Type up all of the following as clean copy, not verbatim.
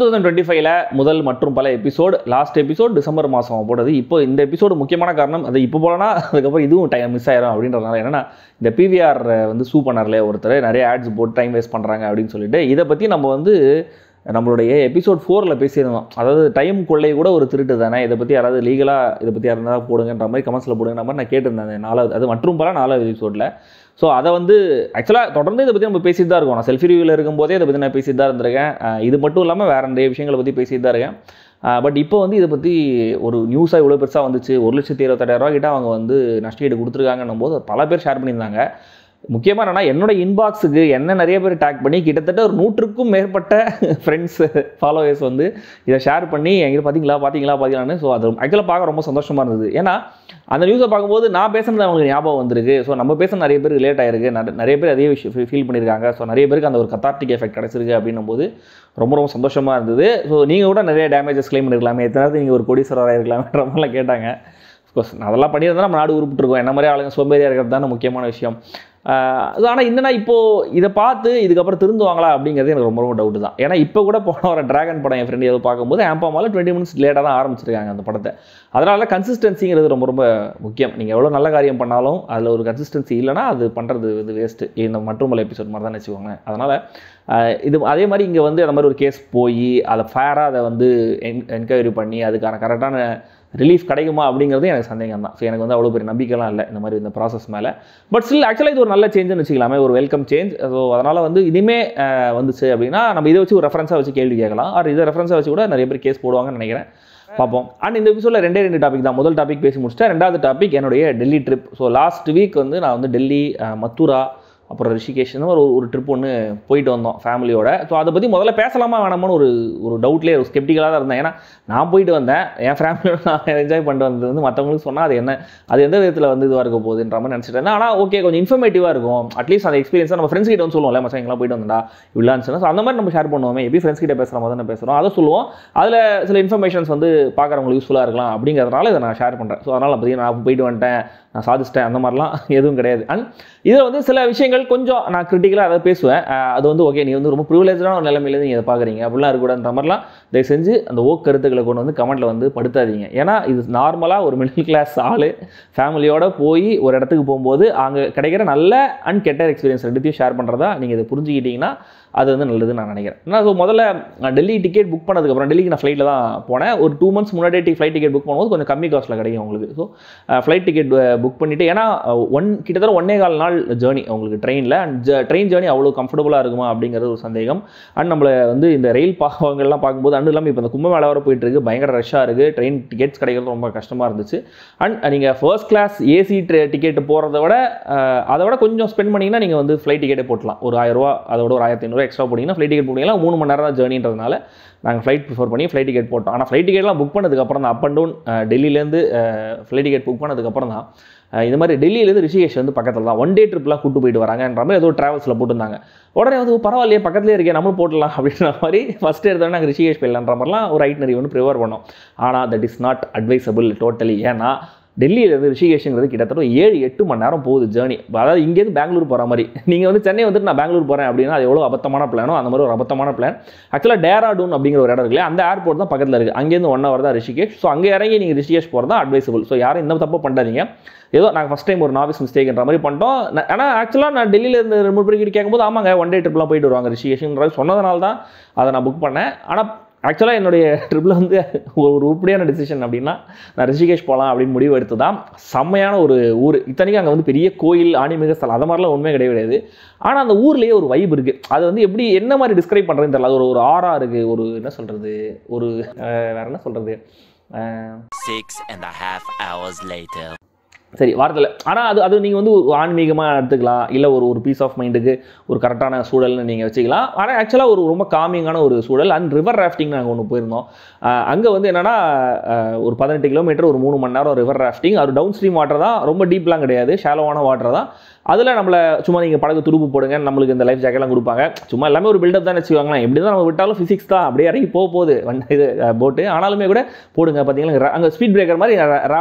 2025ல முதல் மற்றும் பல எபிசோட் லாஸ்ட் எபிசோட் டிசம்பர் மாதம் போடுறது. இப்போ இந்த எபிசோடு முக்கியமான காரணம் அது இப்போ போலனா அதுக்கப்புறம் இதுவும் டைம் மிஸ் ஆயிரும் அப்படின்றதுனால என்னன்னா இந்த பிவிஆர் வந்து சூ பண்ணார்ல ஒருத்தர் நிறைய ஆட்ஸ் போட்டு டைம் வேஸ்ட் பண்ணுறாங்க அப்படின்னு சொல்லிட்டு இதை பற்றி நம்ம வந்து நம்மளுடைய எபிசோட் 4ல் பேசியிருந்தோம். அதாவது டைம் கொள்ளை கூட ஒரு திருட்டு தானே, இதை பற்றி யாராவது லீகலாக இதை பற்றி யாராவது போடுங்கன்ற மாதிரி கமெண்ட்ஸில் போடுங்கிற மாதிரி நான் கேட்டிருந்தேன் 4வது அது மற்றும் பல 4வது எபிசோடில். ஸோ அதை வந்து ஆக்சுவலாக தொடர்ந்து இதை பற்றி நம்ம பேசிட்டு தான் இருக்கோம். நான் செல்ஃபி ரிவ்யூவில் இருக்கும்போதே இதை பற்றி நான் பேசிட்டு தான் இருந்திருக்கேன். இது மட்டும் இல்லாமல் வேறு நிறைய விஷயங்களை பற்றி பேசிட்டு தான் இருக்கேன். பட் இப்போ வந்து இதை பற்றி ஒரு நியூஸாக இவ்வளோ பெருசாக வந்துச்சு. 1,28,000 கிட்ட அவங்க வந்து நஷ்டஈடு கொடுத்துருக்காங்கன்னும் போது பல பேர் ஷேர் பண்ணியிருந்தாங்க. முக்கியமாக என்னன்னா என்னோட இன்பாக்ஸுக்கு என்ன நிறைய பேர் டேக் பண்ணி கிட்டத்தட்ட ஒரு 100க்கும் மேற்பட்ட ஃப்ரெண்ட்ஸ் ஃபாலோவர்ஸ் வந்து இதை ஷேர் பண்ணி எங்கிட்ட பார்த்தீங்களான்னு. ஸோ அது ஆக்சுவலாக பார்க்க ரொம்ப சந்தோஷமாக இருந்தது. ஏன்னா அந்த நியூஸை பார்க்கும்போது நான் பேசுனது அவங்களுக்கு ஞாபகம் வந்திருக்கு. ஸோ நம்ம பேச நிறைய பேர் ரிலேட் ஆயிருக்கு, நிறைய பேர் அதே விஷயம் ஃபீல் பண்ணியிருக்காங்க. ஸோ நிறைய பேருக்கு அந்த ஒரு கத்தார்டிக் எஃபெக்ட் கிடச்சிருக்கு அப்படின்னும் போது ரொம்ப ரொம்ப சந்தோஷமாக இருந்தது. ஸோ நீங்கள் கூட நிறைய டேமேஜஸ் கிளைம் பண்ணிருக்கலாமே, எத்தனை நேரத்தில் நீங்கள் ஒரு கோடீஸ்வரராக இருக்கலாமேன்ற மாதிரிலாம் கேட்டாங்க. அஃப்கோர்ஸ் அதெல்லாம் பண்ணியிருந்தா நம்ம நாடு உருப்பிட்டுருக்கோம். என்ன மாதிரி ஆளுங்க சோம்பேறியாக இருக்கிறது தானே முக்கியமான விஷயம். ஆனால் என்னன்னா இப்போது இதை பார்த்து இதுக்கப்புறம் திருந்துவாங்களா அப்படிங்கிறது எனக்கு ரொம்ப ரொம்ப டவுட்டு தான். ஏன்னா இப்போ கூட போன ஒரு டிராகன் படம் என் ஃப்ரெண்டு ஏதோ பார்க்கும்போது ஆம்பாமாவில் 20 மினிட்ஸ் லேட்டாக தான் ஆரம்பிச்சிருக்காங்க அந்த படத்தை. அதனால கன்சிஸ்டன்சிங்கிறது ரொம்ப ரொம்ப முக்கியம். நீங்கள் எவ்வளோ நல்ல காரியம் பண்ணாலும் அதில் ஒரு கன்சிஸ்டன்சி இல்லைனா அது பண்ணுறது இது வேஸ்ட்டு. இந்த மற்றும் பல எபிசோட் மாதிரி தான் வச்சுக்கோங்க. அதனால் இது அதே மாதிரி இங்கே வந்து அந்த மாதிரி ஒரு கேஸ் போய் அதை ஃபேராக அதை வந்து என்கொயரி பண்ணி அதுக்கான கரெக்டான ரிலீஃப் கிடைக்குமா அப்படிங்கிறது எனக்கு சந்தேகம் தான். ஸோ எனக்கு வந்து அவ்வளோ பெரிய நம்பிக்கைலாம் இல்லை இந்த மாதிரி இந்த ப்ராசஸ் மேலே. பட் ஸ்டில் ஆக்சுவலாக இது ஒரு நல்ல சேஞ்சுன்னு வச்சுக்கலாமே, ஒரு வெல்கம் சேஞ்ச். ஸோ அதனால் வந்து இனிமே வந்துச்சு அப்படின்னா நம்ம இதை வச்சு ஒரு ரெஃபரன்ஸாக வச்சு கேள்வி கேட்கலாம். ஆர் இதை ரெஃபரன்ஸாக வச்சு கூட நிறைய பேர் கேஸ் போடுவாங்கன்னு நினைக்கிறேன். பார்ப்போம். அண்ட் இந்த எபிசோடில் 2 டாபிக் தான். முதல் டாபிக் பேசி முடிச்சிட்டேன். 2வது டாபிக் என்னுடைய Delhi trip. So last week வந்து நான் வந்து டெல்லி, மத்துரா, அப்புறம் ரிஷிகேஷ்னு ஒரு ட்ரிப் ஒன்று போயிட்டு வந்தோம் ஃபேமிலியோட. ஸோ அதை பற்றி முதல்ல பேசலாமா வேணாமான்னு ஒரு டவுட்லேயே ஒரு ஸ்கெப்டிக்கலாக தான் இருந்தேன். ஏன்னா நான் போயிட்டு வந்தேன், என் ஃபேமிலியோட நான் என்ஜாய் பண்ணிட்டு வந்தது வந்து மற்றவங்களுக்கு சொன்னால் அது எந்த விதத்தில் வந்து இதுவாக இருக்க போகுதுன்ற மாதிரி நினச்சிட்டு இருந்தேன். ஆனால் ஓகே கொஞ்சம் இன்ஃபர்மேட்டிவாக இருக்கும். அட்லீஸ்ட் அந்த எக்ஸ்பீரியன்ஸாக நம்ம ஃப்ரெண்ட்ஸ் கிட்ட வந்து சொல்லுவோம்ல, மச்சான் எங்கெல்லாம் போயிட்டு வந்தா இவ்வளோ இருந்துச்சுன்னா. ஸோ அந்த மாதிரி நம்ம ஷேர் பண்ணுவோமே, எப்படி ஃப்ரெண்ட்ஸ் கிட்ட பேசுகிற மாதிரி தான் பேசுகிறோம், அதை சொல்லுவோம். அதில் சில இன்ஃபர்மேஷன்ஸ் வந்து பார்க்குறவங்களுக்கு யூஸ்ஃபுல்லாக இருக்கலாம் அப்படிங்கிறதுனால இதை நான் ஷேர் பண்ணுறேன். ஸோ அதனால் பற்றி நான் போயிட்டு வந்துட்டேன், நான் சாதிச்சிட்டேன் அந்த மாதிரிலாம் எதுவும் கிடையாது. அண்ட் இதில் வந்து சில விஷயங்கள் கொஞ்சம் நான் கிரிட்டிக்கலாக அதை பேசுவேன். அது வந்து ஓகே நீ வந்து ரொம்ப ப்ரிவிலேஜான ஒரு நிலைமையிலேருந்து நீங்கள் இதை பார்க்குறீங்க அப்படிலாம் இருக்கக்கூடாதுன்ற மாதிரிலாம் தயவு செஞ்சு அந்த கருத்துக்களை கொண்டு வந்து கமெண்ட்டில் வந்து படுத்தாதீங்க. ஏன்னா இது நார்மலாக ஒரு மிடில் கிளாஸ் ஆள் ஃபேமிலியோடு போய் ஒரு இடத்துக்கு போகும்போது அங்கே கிடைக்கிற நல்ல அண்ட் கெட்ட எக்ஸ்பீரியன்ஸ் ரெண்டுத்தையும் ஷேர் பண்ணுறதா நீங்கள் இதை புரிஞ்சுக்கிட்டிங்கன்னா அது வந்து நல்லதுன்னு நான் நினைக்கிறேன். ஏன்னா ஸோ முதல்ல டெல்லி டிக்கெட் புக் பண்ணதுக்கப்புறம் டெல்லிக்கு நான் ஃப்ளைட்டில் தான் போனேன். ஒரு 2 months முன்னாடியே ஃப்ளைட் டிக்கெட் புக் பண்ணும்போது கொஞ்சம் கம்மி காஸ்ட்டில் கிடைக்கும் உங்களுக்கு. ஸோ ஃப்ளைட் டிக்கெட் புக் பண்ணிவிட்டு, ஏன்னா கிட்டத்தட்ட 1.25 நாள் ஜேர்னி உங்களுக்கு ட்ரெயினில். அண்ட் ட்ரெயின் ஜேர்னி அவ்வளோ கம்ஃபர்டபுளாக இருக்குமா அப்படிங்கிறது ஒரு சந்தேகம். அண்ட் நம்மளை வந்து இந்த ரயில் பாகங்கள்லாம் பார்க்கும்போது அண்ட் இல்லாமல் இப்போ இந்த கும்பமேளா வர போயிட்டு இருக்கு, பயங்கர ரஷ்ஷாக இருக்குது, ட்ரெயின் டிக்கெட்ஸ் கிடைக்கிறது ரொம்ப கஷ்டமாக இருந்துச்சு. அண்ட் நீங்கள் ஃபர்ஸ்ட் கிளாஸ் ஏசி டிக்கெட் போகிறத விட அதை விட கொஞ்சம் ஸ்பெண்ட் பண்ணிங்கன்னா நீங்கள் வந்து ஃப்ளைட் டிக்கெட்டே போட்டலாம். ஒரு 1000 ரூபா அதோட ஒரு 1500 எக்ஸ்ட்ரா போட்டிங்கன்னா ஃப்ளைட் டிக்கெட் போட்டிங்கன்னா 3 மணி நேரம் தான் ஜேர்னின்றதுனால நாங்கள் ஃப்ளைட் ப்ரிஃபர் பண்ணி ஃப்ளைட் டிக்கெட் போட்டோம். ஆனால் ஃப்ளைட் டிக்கெட்லாம் புக் பண்ணதுக்கப்புறம் தான் அப் அண்ட் டவுன் டெல்லியிலேருந்து ஃப்ளைட் டிக்கெட் புக் பண்ணதுக்கப்புறம் தான் இந்த மாதிரி டெல்லியிலேருந்து ரிஷிகேஷ் வந்து பக்கத்தில் தான் 1 day ட்ரிப்லாம் கூட்டு போயிட்டு வராங்கன்ற மாதிரி ஏதோ ட்ராவல்ஸில் போட்டுருந்தாங்க. உடனே வந்து பரவாயில்லையே பக்கத்துலேயே இருக்கே நம்மளும் போட்டலாம் அப்படின்ற மாதிரி ஃபஸ்ட்டு எடுத்தோடனே நாங்கள் ரிஷிகேஷ் போயிடலான்ற மாதிரிலாம் ஒரு ஐட்னரி ஒன்று ப்ரிஃபர் பண்ணோம். ஆனால் that is not advisable totally. ஏன்னா டெல்லியிலேருந்து ரிஷிகேஷுங்கிறது கிட்டத்தட்ட 7-8 மணி நேரம் போகுது ஜேர்னி. அதாவது இங்கேருந்து பெங்களூர் போகிற மாதிரி. நீங்கள் வந்து சென்னை வந்துட்டு நான் பெங்களூர் போகிறேன் அப்படின்னா அது எவ்வளோ அபத்தமான பிளானோ அந்த மாதிரி ஒரு அபத்தமான பிளான். ஆக்சுவலாக டேராடூன் அப்படிங்கிற ஒரு இடம் இருக்குல்ல, அந்த ஏர்போர்ட் தான் பக்கத்தில் இருக்குது. அங்கேருந்து 1 hour தான் ரிஷிகேஷ். ஸோ அங்கே இறங்கி நீங்கள் ரிஷிகேஷ் போகிறது தான் அட்வைசபிள். ஸோ யாரும் இந்த தப்பு பண்ணாதீங்க. ஏதோ நாங்கள் ஃபஸ்ட் டைம் ஒரு நாவிஸ் மிஸ்டேக்ன்ற மாதிரி பண்ணிட்டோம். ஆனால் ஆக்சுவலாக நான் டெல்லியிலேருந்து 2-3 பேர் கேட்கும்போது ஆமாங்க 1 day ட்ரிப்லாம் போயிட்டு வருவாங்க ரிஷிகேஷுன்றது சொன்னதுனால தான் அதை நான் புக் பண்ணேன். ஆனால் ஆக்சுவலாக என்னுடைய ட்ரிப்பில் வந்து ஒரு உருப்படியான டிசிஷன் அப்படின்னா நான் ரிஷிகேஷ் போகலாம் அப்படின்னு முடிவு எடுத்து தான். செம்மையான ஒரு ஊர். இத்தனைக்கும் அங்கே வந்து பெரிய கோயில், ஆன்மீக ஸ்தலம் அது மாதிரிலாம் ஒன்றுமே கிடையாது. ஆனால் அந்த ஊர்லேயே ஒரு வைப் இருக்குது. அது வந்து எப்படி என்ன மாதிரி டிஸ்கிரைப் பண்ணுறதுன்னு தெரியல. அது ஒரு ஆறா இருக்குது, ஒரு என்ன சொல்கிறது, ஒரு வேறு என்ன சொல்கிறது, 6.5 hours later. சரி வாரத்தில். ஆனால் அது நீங்கள் வந்து ஆன்மீகமாக எடுத்துக்கலாம், இல்லை ஒரு பீஸ் ஆஃப் மைண்டுக்கு ஒரு கரெக்டான சூழல்னு நீங்கள் வச்சுக்கலாம். ஆனால் ஆக்சுவலாக ஒரு ரொம்ப காமிங்கான ஒரு சூழல். அண்ட் ரிவர் ராஃப்டிங் நாங்கள் ஒன்று போயிருந்தோம். அங்கே வந்து என்னென்னா ஒரு 18 கிலோமீட்டர் ஒரு 3 மணி நேரம் ரிவர் ராஃப்டிங். அது டவுன் ஸ்ட்ரீம் வாட்டர் தான், ரொம்ப டீப்லாம் கிடையாது, ஷாலோவான வாட்டர் தான். அதில் நம்மளை சும்மா நீங்கள் படகு துடுப்பு போடுங்க, நம்மளுக்கு இந்த லைஃப் ஜாக்கெட்லாம் கொடுப்பாங்க. சும்மா எல்லாமே ஒரு பில்டப் தான் வச்சுக்கோங்களேன். எப்படி தான் நம்ம விட்டாலும் ஃபிசிக்ஸ் தான், அப்படியே இறங்கி போகுது இது போட்டு. ஆனாலுமே கூட போடுங்க. பார்த்தீங்கன்னா அங்கே ஸ்பீட் பிரேக்கர் மாதிரி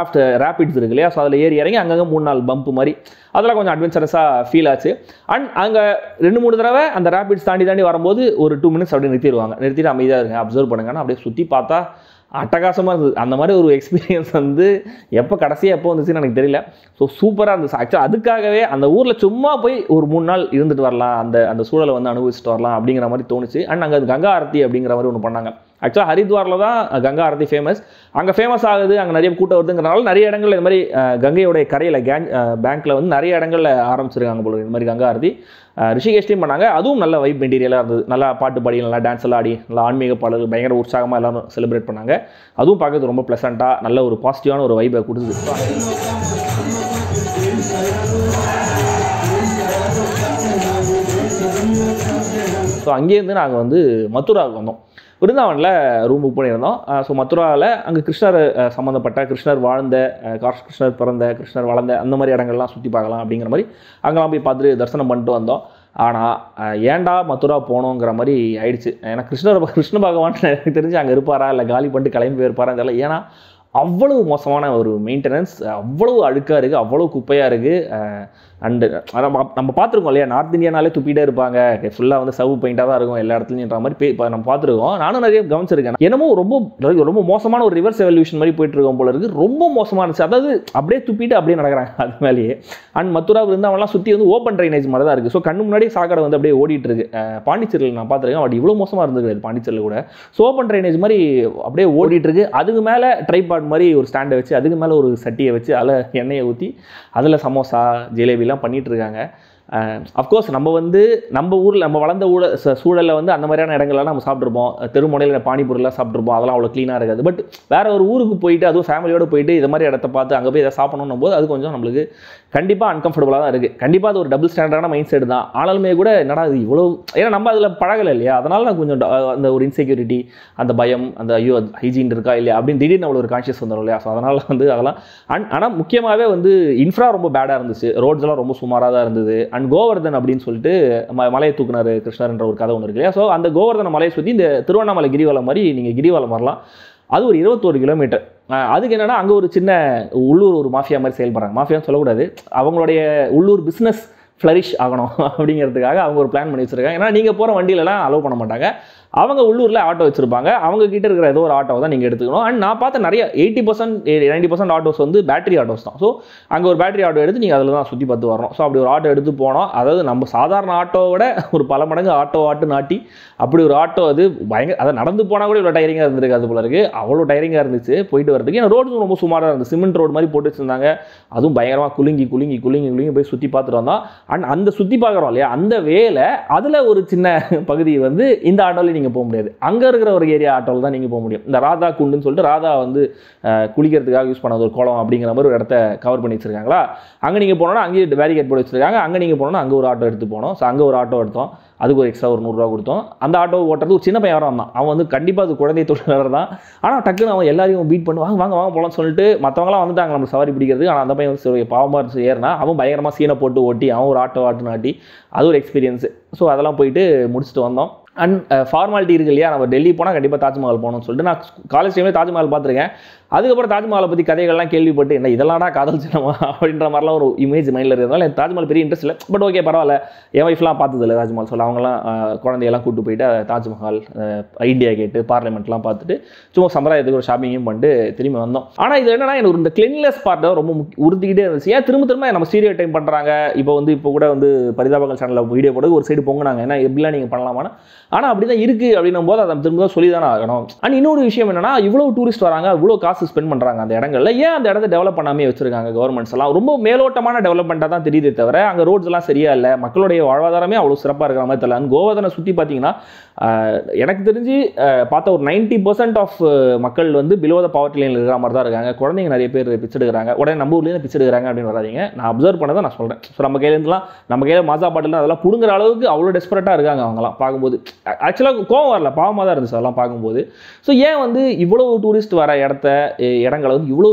ரேபிட்ஸ் இருக்கு இல்லையா, ஸோ அதில் ஏறி இறங்கி அங்கங்கே 3-4 பம்ப் மாதிரி அதெல்லாம் கொஞ்சம் அட்வென்ச்சரஸாக ஃபீல் ஆச்சு. அண்ட் அங்கே 2-3 தடவை அந்த ரேபிட்ஸ் தாண்டி வரும்போது ஒரு 2 மினிட்ஸ் அப்படியே நிறுத்திட்டு அமைதியாக இருங்க, அப்சர்வ் பண்ணுங்கன்னா அப்படியே சுற்றி பார்த்தா அட்டகாசமாக இருந்தது. அந்த மாதிரி ஒரு எக்ஸ்பீரியன்ஸ் வந்து கடைசியாக எப்போ வந்துச்சுன்னு எனக்கு தெரியல. ஸோ சூப்பராக இருந்துச்சு. ஆக்சுவலாக அதுக்காகவே அந்த ஊரில் சும்மா போய் ஒரு 3 நாள் இருந்துட்டு வரலாம், அந்த சூழலை வந்து அனுபவிச்சுட்டு வரலாம் அப்படிங்கிற மாதிரி தோணுச்சு. அண்ட் அங்கே கங்கா ஆரத்தி அப்படிங்கிற மாதிரி ஒன்று பண்ணாங்க. ஆக்சுவலாக ஹரித்வாரில் தான் கங்கா ஆரத்தி ஃபேமஸ். அங்கே ஃபேமஸ் ஆகுது, அங்கே நிறைய கூட்டம் வருதுங்கிறனால நிறைய இடங்களில் இந்த மாதிரி கங்கையோடைய கரையில் பேங்க்கில் வந்து நிறைய இடங்களில் ஆரம்பிச்சிருக்காங்க போல இந்த மாதிரி கங்கா ஆரத்தி. ரிஷிகேஷ்லையும் பண்ணாங்க. அதுவும் நல்ல வைப் மெட்டீரியலாக இருந்தது. நல்லா பாட்டு பாடி, நல்லா டான்ஸ் எல்லாம் ஆடி, நல்லா ஆன்மீக பாடல்கள் பயங்கர உற்சாகமாக எல்லாரும் செலிப்ரேட் பண்ணாங்க. அதுவும் பார்க்கறது ரொம்ப ப்ளசண்ட்டாக நல்ல ஒரு பாசிட்டிவான ஒரு வைப்பை கொடுத்துது. ஸோ அங்கேருந்து நாங்கள் வந்து மதுராவுக்கு வந்தோம். விருந்தாவனில் ரூம் புக் பண்ணியிருந்தோம். ஸோ மதுராவில் அங்கே கிருஷ்ணர் சம்மந்தப்பட்ட, கிருஷ்ணர் வாழ்ந்த, கிருஷ்ணர் பிறந்த, கிருஷ்ணர் வளர்ந்த அந்த மாதிரி இடங்கள்லாம் சுற்றி பார்க்கலாம் அப்படிங்கிற மாதிரி அங்கெல்லாம் போய் பார்த்துட்டு தரிசனம் பண்ணிட்டு வந்தோம். ஆனால் ஏன்டா மதுரா போனோங்கிற மாதிரி ஆயிடுச்சு. ஏன்னா கிருஷ்ண பகவான் எனக்கு தெரிஞ்சு அங்கே இருப்பாரா இல்லை காலி பண்ணிட்டு கிளம்பி போயிருப்பாரா தெரியல. ஏன்னா அவ்வளவு மோசமான ஒரு மெயின்டெனன்ஸ், அவ்வளவு அழுக்காக இருக்குது, அவ்வளோ குப்பையாக இருக்குது. அண்டு நம்ம பார்த்துருக்கோம் இல்லையா, நார்த் இந்தியானாலே துப்பிட்டே இருப்பாங்க, ஃபுல்லாக வந்து சவு பெயிண்டாக தான் இருக்கும் எல்லா இடத்துலையுன்ற மாதிரி நம்ம பார்த்துருக்கோம். நானும் நிறைய கவனிச்சிருக்கேன். என்னமோ ரொம்ப மோசமான ஒரு ரிவர்ஸ் எவல்யூஷன் மாதிரி போயிட்டு இருக்கோம் போல இருக்குது. ரொம்ப மோசமாக இருந்துச்சு. அதாவது அப்படியே துப்பிட்டு அப்படியே நடக்கிறாங்க அது மேலேயே. அண்ட் மதுரா இருந்தவங்கலாம் சுற்றி வந்து ஓப்பன் ட்ரைனேஜ் மாதிரி தான் இருக்குது. ஸோ கண்ணு முன்னாடி சாக்கடை வந்து அப்படியே ஓடிட்டு இருக்கு. பாண்டிச்சேரியில் நான் பார்த்துருக்கேன், அப்படி இவ்வளோ மோசமாக இருந்தது பாண்டிச்சேரியில் கூட. ஸோ ஓப்பன் ட்ரைனேஜ் மாதிரி அப்படியே ஓடிட்டு இருக்கு. அதுக்கு மேலே ட்ரைபாட் மாதிரி ஒரு ஸ்டாண்டை வச்சு, அதுக்கு மேலே ஒரு சட்டியை வச்சு, அதில் எண்ணெயை ஊற்றி அதில் சமோசா ஜிலேபிலாம் பண்ணிகிட்டு இருக்காங்க. அஃப்கோர்ஸ் நம்ம ஊரில் நம்ம வளர்ந்த சூழலில் வந்து அந்த மாதிரியான இடங்கள்லாம் நம்ம சாப்பிட்ருப்போம். தெருமுனையில் பானிபூரிலாம் சாப்பிட்ருப்போம். அதெல்லாம் அவ்வளோ க்ளீனாக இருக்காது. பட் வேறு ஒரு ஊருக்கு போயிட்டு, அதுவும் ஃபேமிலியோடு போயிட்டு இது மாதிரி இடத்த பார்த்து அங்கே போய் இதை சாப்பிடணும் போது அது கொஞ்சம் நம்மளுக்கு கண்டிப்பாக அன்கம்ஃபர்டபுளாக தான் இருக்குது. கண்டிப்பாக அது ஒரு டபுள் ஸ்டாண்டர்டான மைண்ட் செட் தான். ஆனாலுமே கூட என்னடா இது இவ்வளோ, ஏன்னா நம்ம அதில் பழகலை இல்லையா, அதனால நான் கொஞ்சம் அந்த ஒரு இன்செக்யூரிட்டி, அந்த பயம், அந்த ஐயோ ஹைஜீன் இருக்கா இல்லையா அப்படின்னு திடீர்னு அவ்வளோ ஒரு கான்ஷியஸ் வந்துடும் இல்லையா. ஸோ அதனால் வந்து அதெல்லாம் ஆனால் முக்கியமாகவே வந்து இன்ஃப்ரா ரொம்ப பேடாக இருந்துச்சு. ரோட்ஸ் எல்லாம் ரொம்ப சுமாராக தான் இருந்தது. அண்ட் கோவர்தன் அப்படின்னு சொல்லிட்டு மலையை தூக்குனார் கிருஷ்ணர்ன்ற ஒரு கதை ஒன்று இருக்கு இல்லையா. ஸோ அந்த கோவர்தன மலையை சுற்றி இந்த திருவண்ணாமலை கிரிவலம் மாதிரி நீங்கள் கிரிவலம் வரலாம். அது ஒரு 21 கிலோமீட்டர். அதுக்கு என்னென்னா அங்கே ஒரு சின்ன உள்ளூர் ஒரு மாஃபியா மாதிரி செயல்படுறாங்க. மாஃபியான்னு சொல்லக்கூடாது, அவங்களுடைய உள்ளூர் பிஸ்னஸ் ஃப்ளரிஷ் ஆகணும் அப்படிங்கிறதுக்காக அவங்க ஒரு பிளான் பண்ணி வச்சுருக்காங்க. ஏன்னா நீங்கள் போகிற வண்டியிலலாம் அலோவ் பண்ண மாட்டாங்க. அவங்க உள்ளூரில் ஆட்டோ வச்சுருப்பாங்க. அவங்க கிட்ட இருக்கிற ஏதோ ஒரு ஆட்டோ தான் நீங்கள் எடுத்துக்கணும். அண்ட் நான் பார்த்த நிறைய 80% 90% ஆட்டோஸ் வந்து பேட்டரி ஆட்டோஸ் தான். ஸோ அங்கே ஒரு பேட்டரி ஆட்டோ எடுத்து நீங்கள் அதில் தான் சுற்றி பார்த்து வரணும். ஸோ அப்படி ஒரு ஆட்டோ எடுத்து போனோம். அதாவது நம்ம சாதாரண ஆட்டோவோட ஒரு பல மடங்கு ஆட்டு நாட்டி அப்படி ஒரு ஆட்டோ அது பயங்கர, அதை நடந்து போனால் கூட இவ்வளோ டயரிங்காக இருந்திருக்கு அது போல இருக்குது. அவ்வளோ டயரிங்காக இருந்துச்சு போயிட்டு வரதுக்கு. ஏன்னா ரோடு ரொம்ப சுமாராக இருந்துச்சு. சிமெண்ட் ரோடு மாதிரி போட்டு வச்சுருந்தாங்க. அதுவும் பயங்கரமாக குலுங்கி போய் சுற்றி பார்த்துட்டு வந்தோம். அண்ட் அந்த சுற்றி பார்க்குறோம் இல்லையா, அந்த வேலை அதில் ஒரு சின்ன பகுதி வந்து இந்த ஆட்டோவில் நீங்கள் போக முடியாது. அங்கே இருக்கிற ஒரு ஏரியா ஆட்டோவில் தான் நீங்கள் போக முடியும். இந்த ராதா குண்டுன்னு சொல்லிட்டு ராதா வந்து குளிக்கிறதுக்காக யூஸ் பண்ண ஒரு குளம் அப்படிங்கிற மாதிரி ஒரு இடத்த கவர் பண்ணி வச்சிருக்காங்களா. அங்கே நீங்கள் போனோன்னா அங்கேயே பேரிகேட் போட்டு வச்சிருக்காங்க. அங்கே நீங்கள் போனோன்னா அங்கே ஒரு ஆட்டோ எடுத்து போனோம். ஸோ அங்கே ஒரு ஆட்டோ எடுத்தோம். அதுக்கு ஒரு எக்ஸ்ட்ரா ஒரு 100 ரூபா கொடுத்தோம். அந்த ஆட்டோ ஓட்டுறது ஒரு சின்ன பையன் வரான் தான். அவன் வந்து கண்டிப்பாக அது குழந்தை தொழிலாளர் தான். ஆனால் டக்குன்னு அவன் எல்லாரையும் பீட் பண்ணி வாங்க போகலான்னு சொல்லிட்டு மற்றவங்களாம் வந்துட்டாங்க நம்ம சவாரி பிடிக்கிறது. ஆனால் அந்த பையன் வந்து பாவமாக இருந்துச்சு ஏறினா. அவன் பயங்கரமாக சீனை போட்டு ஓட்டி அவன் ஒரு ஆட்டோ நாட்டி அது ஒரு எக்ஸ்பீரியன்ஸு. ஸோ அதெல்லாம் போயிட்டு முடிச்சுட்டு வந்தோம். அண்ட் ஃபார்மாலிட்டி இருக்கு இல்லையா, நம்ம டெல்லி போனால் கண்டிப்பாக தாஜ்மஹால் போகணும்னு சொல்லிட்டு நான் காலேஜ் டைம்லேயே தாஜ்மஹால் பார்த்துருக்கேன். அதுக்கப்புறம் தாஜ்மஹாலை பற்றி கதைகள்லாம் கேள்விப்பட்டு என்ன இதெல்லாம்டா காதல் சின்னமா அப்படின்ற மாதிரிலாம் ஒரு இமேஜ் மைண்டில் இருக்கிறதுனால எனக்கு தாஜ்மஹால் பெரிய இன்ட்ரெஸ்ட் இல்லை. பட் ஓகே பரவாயில்ல, என் ஒய்ஃப்லாம் பார்த்ததில்ல தாஜ்மஹால். சொல்ல அவங்களாம் குழந்தையெல்லாம் கூப்பிட்டு போயிட்டு தாஜ்மஹால், இந்தியா கேட்டு, பார்லிமெண்ட்லாம் பார்த்துட்டு சும்மா சம்பிரதாயத்துக்கு ஒரு ஷாப்பிங்கும் பண்ணிட்டு திரும்பி வந்தோம். ஆனால் இது என்னன்னா எனக்கு இந்த கிளீன்லெஸ் பார்ட்டை ரொம்ப உறுத்திக்கிட்டே இருந்துச்சு. ஏன் திரும்ப நம்ம சீரியல் டைம் பண்ணுறாங்க. இப்போ கூட வந்து பரிதாபங்கள் சேனலில் வீடியோ போட்டு ஒரு சைடு பொங்குனாங்க. ஏன்னா எப்படிலாம் நீங்கள் பண்ணலாமான்னு. ஆனால் அப்படி தான் இருக்குது அப்படின்னும் போது அதை திரும்ப சொல்லி தானே ஆகணும். அண்ட் இன்னொரு விஷயம் என்னன்னா, இவ்வளோ டூரிஸ்ட் வராங்க, இவ்வளோ காசு ஸ்பெண்ட் பண்ணுறாங்க அந்த இடங்கள்ல. ஏன் அந்த இடத்த டெவலப் பண்ணாமே வச்சிருக்காங்க கவர்மெண்ட்ஸ் எல்லாம்? ரொம்ப மேலோட்டமான டெவலப்மெண்ட்டாக தான் தெரியுதே தவிர அங்கே ரோட்ஸ் எல்லாம் சரியா இல்லை. மக்களுடைய வாழ்வாதாரமே அவ்வளோ சிறப்பாக இருக்கிற மாதிரி தெரியல. அந்த கோவர்தனை சுற்றி பார்த்தீங்கன்னா எனக்கு தெரிஞ்சு பார்த்தா ஒரு 90% ஆஃப் மக்கள் வந்து பிலோ த பாவர்ட்டி லைனில் இருக்கிற மாதிரி தான் இருக்காங்க. குழந்தைங்க நிறைய பேர் பிச்சை எடுக்கிறாங்க. உடனே நம்ம ஊர்லேருந்து பிச்சை எடுக்கிறாங்க அப்படின்னு வராதிங்க. நான் அப்சர்வ் பண்ணதை நான் சொல்கிறேன். ஸோ நம்ம கையில் மாசா பாட்டில் அதெல்லாம் புடுங்குற அளவுக்கு அவ்வளோ டெஸ்பரேட்டாக இருக்காங்க அவங்கலாம் பார்க்கும்போது. ஆக்சுவலாக கோவம் வரல, பாவமாக தான் இருந்துச்சு அதெல்லாம் பார்க்கும்போது. ஸோ ஏன் வந்து இவ்வளோ டூரிஸ்ட் வர இடத்த இடங்களை வந்து இவ்வளோ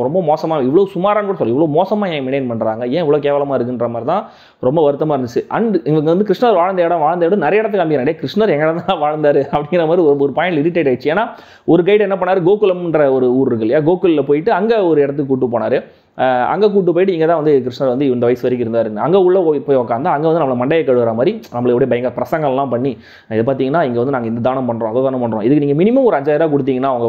ரொம்ப மோசமாக, இவ்வளோ சுமாரான்னு கூட சொல்லி இவ்வளோ மோசமாக ஏன் மெயின்டைன் பண்ணுறாங்க, ஏன் இவ்வளோ கேவலமாக இருக்குன்ற மாதிரி தான் ரொம்ப வருத்தமாக இருந்துச்சு. அண்ட் இவங்க வந்து கிருஷ்ணர் வாழ்ந்த இடம் நிறைய இடத்துக்கு காமிக்கிறாங்க. கிருஷ்ணர் எங்கே தான் வாழ்ந்தார் அப்படிங்கிற மாதிரி ஒரு பாயிண்ட் இரிட்டேட் ஆயிடுச்சு. ஏன்னா ஒரு கைடு என்ன பண்ணார், கோகுலம்ன்ற ஒரு ஊர் இருக்கு இல்லையா, கோகுலில் போயிட்டு அங்கே ஒரு இடத்துக்கு கூட்டு போனார். அங்கே கூட்டு போயிட்டு இங்கே தான் வந்து கிருஷ்ணர் வந்து இந்த வயசு வரைக்கும் இருந்தார். அங்கே உள்ள போய் உட்காந்து அங்கே வந்து நம்மளை மண்டையை கழுவுற மாதிரி நம்மளை எப்படி பயங்கர பிரசங்கள்லாம் பண்ணி, இது பார்த்தீங்கன்னா இங்கே வந்து நாங்கள் இந்த தானம் பண்ணுறோம், அதை தானம் பண்ணுறோம், இதுக்கு நீங்கள் மினிமம் ஒரு 5000 கொடுத்தீங்கன்னா அவங்க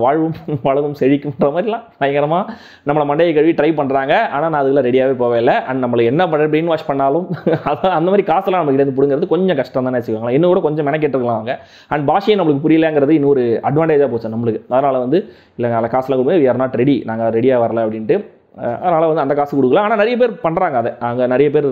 வளவும் செழிக்கும்ன்ற மாதிரிலாம் பயங்கரமாக நம்மளை மண்டையை கழுவி ட்ரை பண்ணுறாங்க. ஆனால் நான் அதில் ரெடியாகவே போவே இல்லை. அண்ட் நம்மளை என்ன பிரெயின் வாஷ் பண்ணாலும் அதான் அந்த மாதிரி காசெல்லாம் நம்ம கிட்ட பிடுங்கிறது கொஞ்சம் கஷ்டம் தானே வச்சுக்கோங்களேன். இன்னும் கூட கொஞ்சம் மெனக்கெட்டுருக்கலாம் அவங்க. அண்ட் பாஷையை நம்மளுக்கு புரியலங்கிறது இன்னொரு அட்வான்டேஜாக போச்சு நம்மளுக்கு. அதனால் வந்து இல்லைங்க அதில் காசுலாம் கொடுங்க, வி ஆர் நாட் ரெடி, நாங்கள் ரெடியாக வரல அப்படின்ட்டு. அதனால் வந்து அந்த காசு கொடுக்கல. ஆனால் நிறைய பேர் பண்ணுறாங்க அதை. அங்கே நிறைய பேர்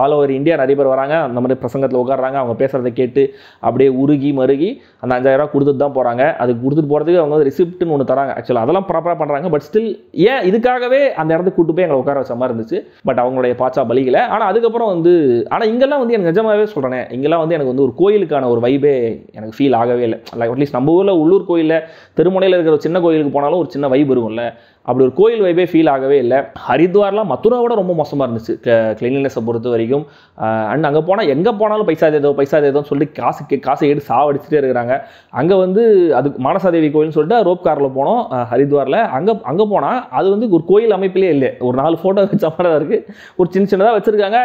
ஆல் ஓவர் இந்தியா நிறைய பேர் வராங்க, அந்த மாதிரி பிரசங்கத்தில் உட்காடுறாங்க, அவங்க பேசுகிறத கேட்டு அப்படியே உருகி மருகி அந்த 5000 கொடுத்துட்டு தான் போகிறாங்க. அதுக்கு கொடுத்துட்டு போகிறதுக்கு அவங்க வந்து ரிசிப்ட்னு ஒன்று தராங்க. ஆக்சுவலாக அதெல்லாம் ப்ராப்பராக பண்ணுறாங்க. பட் ஸ்டில் ஏன் இதுக்காகவே அந்த இடத்துக்கு கூட்டு போய் எங்களை உட்கார வச்ச மாதிரி இருந்துச்சு. பட் அவங்களுடைய பாச்சா பலிகளை. ஆனால் அதுக்கப்புறம் வந்து ஆனால் இங்கெல்லாம் வந்து எனக்கு நிஜமாகவே சொல்கிறேன், இங்கெல்லாம் வந்து எனக்கு வந்து ஒரு கோயிலுக்கான ஒரு வைபே எனக்கு ஃபீல் ஆகவே இல்லை. லைக் அட்லீஸ்ட் நம்ம ஊரில் உள்ளூர் கோயிலில் தெருமுனையில் இருக்கிற ஒரு சின்ன கோயிலுக்கு போனாலும் ஒரு சின்ன வைப் இருக்கும்ல, அப்படி ஒரு கோயில் வைபே ஃபீல் ஆகவே இல்லை. ஹரித்வார்லாம் மதுராவோட ரொம்ப மோசமாக இருந்துச்சு கிளீன்லினஸை பொறுத்த வரைக்கும். அண்ட் அங்கே போனால் எங்கே போனாலும் பைசா தேதோன்னு சொல்லிட்டு காசை எடுத்து சாவடிச்சுட்டே இருக்கிறாங்க. அங்கே வந்து அது மானசாதேவி கோயில்னு சொல்லிட்டு ரோப் காரில் போனோம் ஹரித்வாரில். அங்கே போனால் அது வந்து ஒரு கோயில் அமைப்பிலே இல்லை, ஒரு 4 ஃபோட்டோ வச்ச மாதிரி தான் இருக்குது, ஒரு சின்னதாக வச்சுருக்காங்க.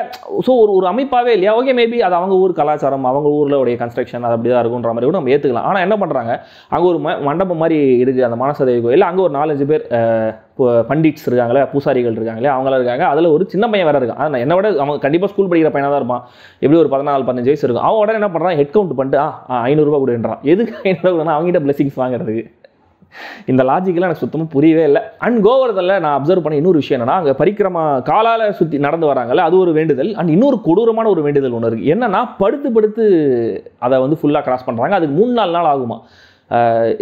ஸோ ஒரு அமைப்பாகவே இல்லையா. ஓகே, மேபி அது அவங்க ஊர் கலாச்சாரம், அவங்க ஊரில் உடைய கன்ஸ்ட்ரக்ஷன் அது அப்படி தான் இருக்குன்ற மாதிரி கூட நம்ம ஏற்றுக்கலாம். ஆனால் என்ன பண்ணுறாங்க, அங்கே ஒரு மண்டபம் மாதிரி இருக்குது அந்த மானசாதேவி கோயில். அங்கே ஒரு 4-5 பேர் பண்டிட்ஸ் இருக்காங்களே, பூசாரிகள் இருக்காங்களே, அவங்களாம் இருக்காங்க. அதில் ஒரு சின்ன பையன் வேறு இருக்கான். ஆனால் என்னை விட அவன் கண்டிப்பாக ஸ்கூல் படிக்கிற பையனாக தான் இருப்பான். எப்படி ஒரு 14-15 வயசு இருக்கும். அவன் உடனே என்ன பண்ணுறான், ஹெட் கவுண்ட் பண்ணிட்டு 500 ரூபா கொடுன்றான். எதுக்கு 500 ரூபா? அவங்ககிட்ட பிளெஸிங்ஸ் வாங்குறதுக்கு. இந்த லாஜிக்கெலாம் எனக்கு சுத்தமாக புரியவே இல்லை. அண்ட் கோவர்தனில் நான் அப்சர்வ் பண்ண இன்னொரு விஷயம் என்னன்னா, அங்கே பரிக்கிரமா காலால் சுற்றி நடந்து வராங்கல்ல, அது ஒரு வேண்டுதல். அண்ட் இன்னொரு கொடூரமான ஒரு வேண்டுதல் ஒன்று இருக்குது. என்னன்னா, படுத்து அதை வந்து ஃபுல்லாக கிராஸ் பண்ணுறாங்க. அதுக்கு 3-4 நாள் ஆகுமா.